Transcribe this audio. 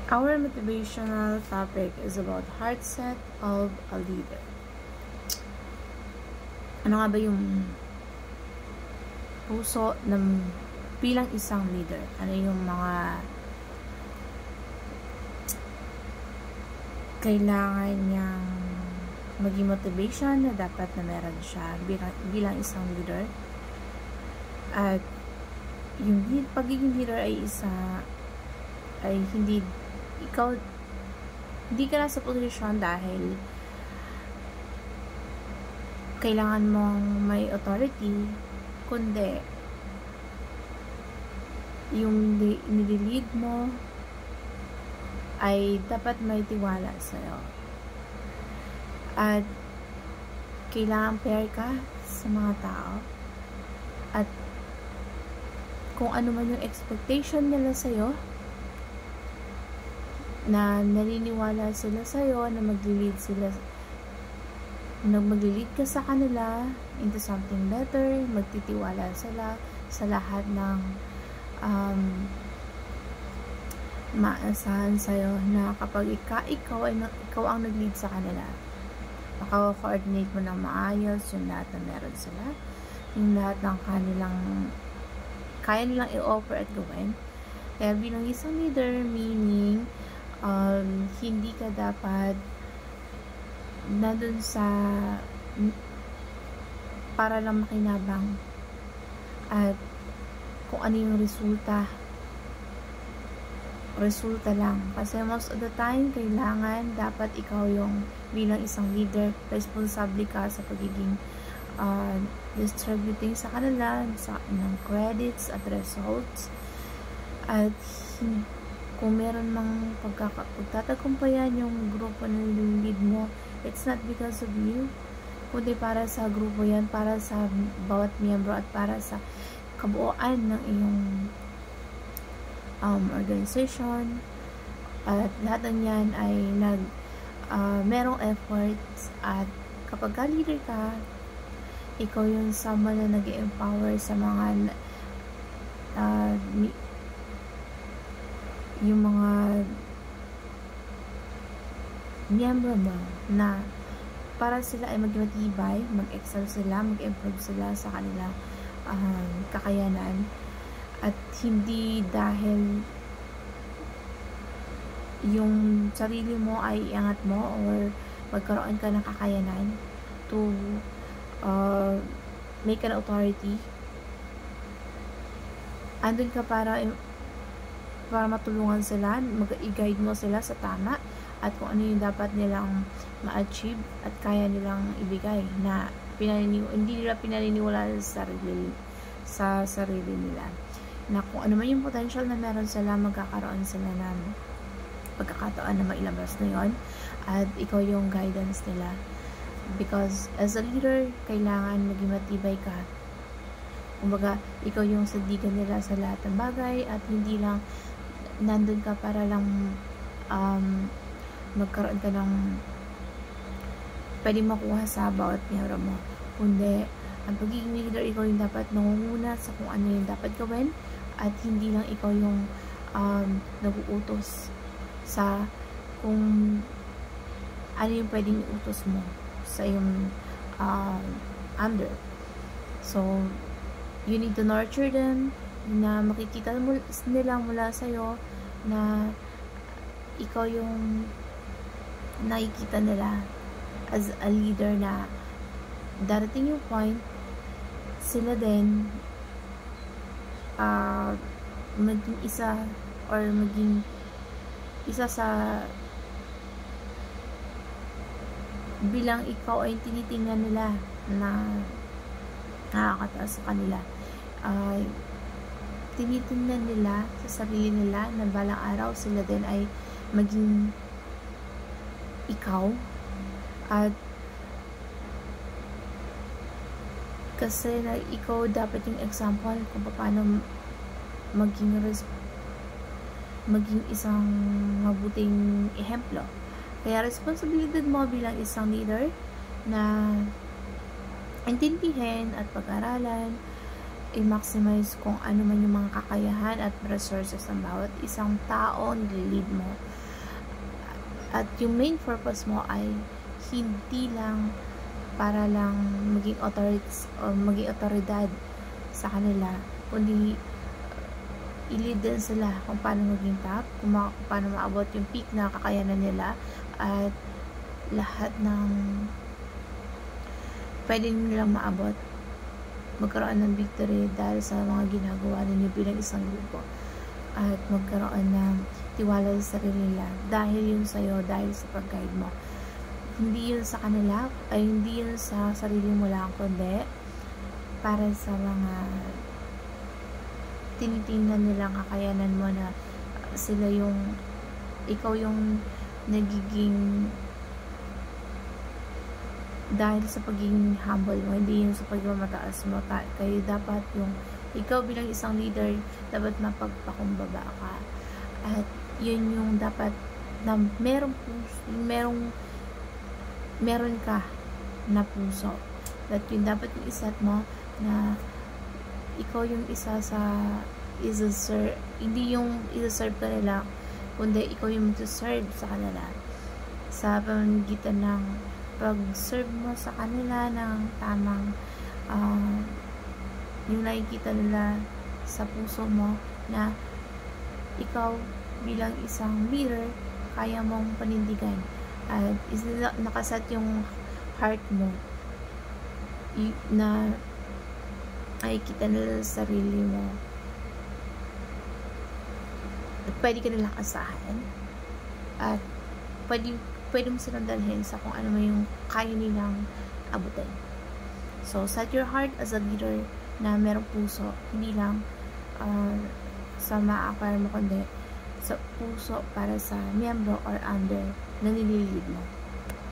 Our motivational topic is about heart set of a leader. Ano nga ba yung puso ng bilang isang leader? Ano yung mga kailangan niyang maging motivation na dapat na meron siya bilang isang leader? At yung pagiging leader ay hindi ka na sa posisyon dahil kailangan mong may authority, kundi yung nililid mo ay dapat may tiwala sa'yo. At kailangan fair ka sa mga tao. At kung ano man yung expectation nila sa'yo, na naniniwala sila sa'yo, na maglilid ka sa kanila into something better, magtitiwala sila sa lahat ng maasahan sa'yo, na kapag ikaw ang nag-lead sa kanila, maka-coordinate mo ng maayos yung lahat na meron sila, yung lahat ng kaya nilang i-offer at gawin. Kaya bilang isang leader, meaning hindi ka dapat na dun sa para lang makinabang at kung ano yung resulta lang. Kasi most of the time, kailangan dapat ikaw yung bilang isang leader, responsable ka sa pagiging distributing sa kanila ng credits at results. At kung meron mang pagtatagumpayan yung grupo na nililid mo, it's not because of you, kundi para sa grupo yan, para sa bawat miyembro at para sa kabuuan ng iyong organization. At lahat ng yan ay merong efforts. At kapag ka-leader ka, ikaw yung someone na nag-empower sa mga yung mga miyembro mo, na para sila ay magmatibay, mag-excel sila, mag-improve sila sa kanilang kakayanan, at hindi dahil yung sarili mo ay iangat mo or magkaroon ka ng kakayanan to make an authority. Andun ka para matulungan sila, mag-i-guide mo sila sa tama at kung ano yung dapat nilang ma-achieve at kaya nilang ibigay, na hindi nila pinaniniwala sa sarili nila, na kung ano man yung potential na meron sila, magkakaroon sila ng pagkakataon na mailabas na yon, at ikaw yung guidance nila. Because as a leader, kailangan maging matibay ka. Kumbaga, ikaw yung sandigan nila sa lahat ng bagay, at hindi lang nandun ka para lang magkaroon ka ng pwede makuha sa bawat miyembro mo, kundi ang pagiging leader, ikaw yung dapat nangunguna sa kung ano yung dapat gawin, at hindi lang ikaw yung nag-uutos sa kung ano yung pwedeng iutos mo sa iyong under. So you need to nurture them, na makikita nila mula sa'yo na ikaw yung nakikita nila as a leader, na darating yung point sila din maging isa or maging isa sa bilang ikaw ay tinitingnan nila na nakakataas sa kanila. Tinitingnan nila sa sarili nila na balang araw sila din ay maging ikaw. At kasi na ikaw dapat yung example kung paano maging isang mabuting ehemplo. Kaya responsibilidad mo bilang isang leader na intindihin at pag-aralan i-maximize kung ano man yung mga kakayahan at resources ng bawat isang tao nililid mo. At yung main purpose mo ay hindi lang para lang maging otoridad sa kanila, kundi i-lead din sila kung paano maging top, kung paano maabot yung peak na kakayanan nila, at lahat ng pwede nilang maabot, magkaroon ng victory dahil sa mga ginagawa ninyo bilang isang grupo, at magkaroon ng tiwala sa sarili nila dahil yun sa'yo, dahil sa pag-guide mo. Hindi yun sa kanila, ay hindi yun sa sarili mo lang, kundi para sa mga tinitingnan nilang kakayanan mo, na sila yung, ikaw yung nagiging, dahil sa pagiging humble mo, hindi yun sa pagmamataas mo. Kayo dapat yung, ikaw bilang isang leader, dapat mapagpakumbaba ka. At yun yung dapat na meron ka na puso. That yun dapat yung iset mo, na ikaw yung isa sa hindi yung isa-serve ka nila, kundi ikaw yung mag-serve sa kanila sa pamamagitan ng pag-serve mo sa kanila ng tamang yung nakikita nila sa puso mo, na ikaw bilang isang leader kaya mong panindigan, at nakaset yung heart mo na nakikita nila sa sarili mo, at pwede ka nilang asahan, at pwede mo silang dalhin sa kung ano yung kaya nilang abutin. So set your heart as a leader na merong puso, hindi lang sa ma-acquire mo, kundi sa puso para sa miyembro or under na nililid mo.